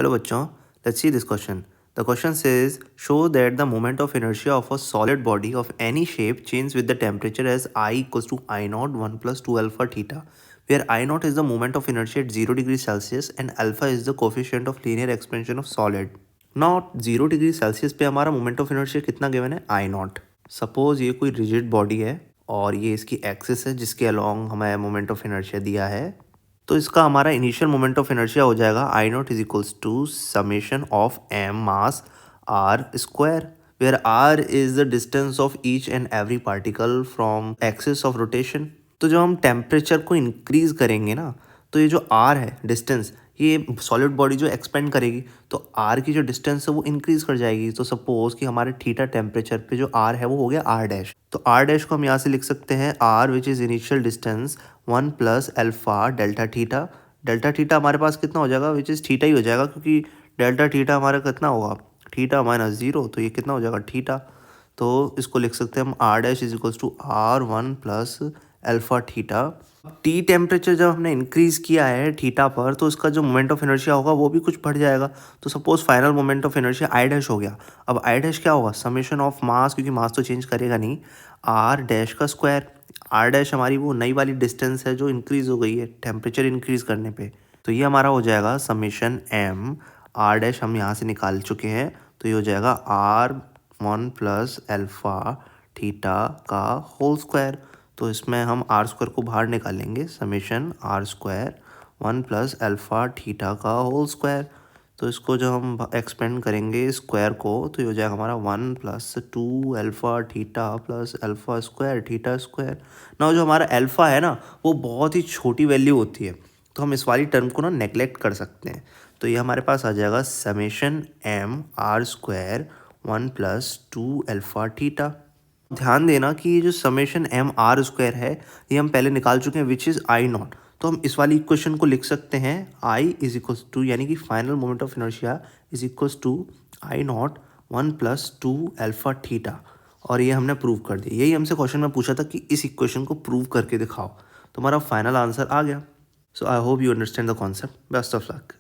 Hello बच्चों, let's see this question. The question says, show that the moment of inertia of a solid body of any shape changes with the temperature as I equals to I naught 1 plus 2 alpha theta, where I naught is the moment of inertia at 0 degree Celsius and alpha is the coefficient of linear expansion of solid. Now 0 degree Celsius पे हमारा moment of inertia कितना given है, आई not. Suppose ये कोई rigid body है और ये इसकी एक्सिस है जिसके अलोंग हमें मोमेंट ऑफ इनर्शिया दिया है. तो इसका हमारा इनिशियल मोमेंट ऑफ इनर्शिया हो जाएगा I nought is equals to summation of M mass R square, where R is the distance of each and every particle from axis of rotation. तो जब हम टेम्परेचर को इंक्रीज करेंगे ना, तो ये जो आर है डिस्टेंस, ये सॉलिड बॉडी जो एक्सपेंड करेगी तो आर की जो डिस्टेंस है वो इंक्रीज कर जाएगी. तो सपोज कि हमारे थीटा टेम्परेचर पे जो आर है वो हो गया आर डैश. तो आर डैश को हम यहाँ से लिख सकते हैं r which is initial distance 1 plus alpha delta theta. Delta theta हमारे पास कितना हो जाएगा, विच इज थीटा ही हो जाएगा क्योंकि डेल्टा थीटा हमारा कितना होगा, थीटा माइनस 0, तो ये कितना हो जाएगा थीटा. तो इसको लिख सकते हैं हम r dash is equals to r 1 plus alpha theta. T temperature जब हमने इंक्रीज किया है थीटा पर तो उसका जो मोमेंट ऑफ इनर्शिया होगा वो भी कुछ बढ़ जाएगा. तो suppose final moment of inertia I dash हो गया. अब आई डैश क्या होगा, समेशन ऑफ मास, क्योंकि मास तो चेंज करेगा नहीं, आर डैश का स्क्वायर. आर डैश हमारी वो नई वाली डिस्टेंस है जो इंक्रीज हो गई है टेम्परेचर इंक्रीज करने पे. तो ये हमारा हो जाएगा समेशन एम, आर डैश हम यहाँ से निकाल चुके हैं, तो ये हो जाएगा आर 1 प्लस एल्फा थीटा का होल स्क्वायर. तो इसमें हम आर स्क्वायर को बाहर निकालेंगे, summation r square 1 plus alpha theta का होल स्क्वायर. तो इसको जब हम एक्सपेंड करेंगे स्क्वायर को तो ये हो जाएगा हमारा 1 plus 2 alpha theta plus alpha square theta square. ना जो हमारा एल्फा है ना वो बहुत ही छोटी वैल्यू होती है, तो हम इस वाली टर्म को ना नेग्लेक्ट कर सकते हैं. तो ये हमारे पास आ जाएगा summation m r square 1 plus 2 alpha theta. ध्यान देना कि ये जो समेशन एम आर स्क्वायर है ये हम पहले निकाल चुके हैं विच इज़ आई नॉट. तो हम इस वाली इक्वेशन को लिख सकते हैं आई इज इक्वल्स टू, यानी कि final moment of inertia is equals to I naught 1 plus 2 alpha theta. और ये हमने प्रूव कर दिया. यही हमसे क्वेश्चन में पूछा था कि इस इक्वेशन को प्रूव करके दिखाओ, तो हमारा फाइनल आंसर आ गया. So I hope you understand the concept. Best of luck.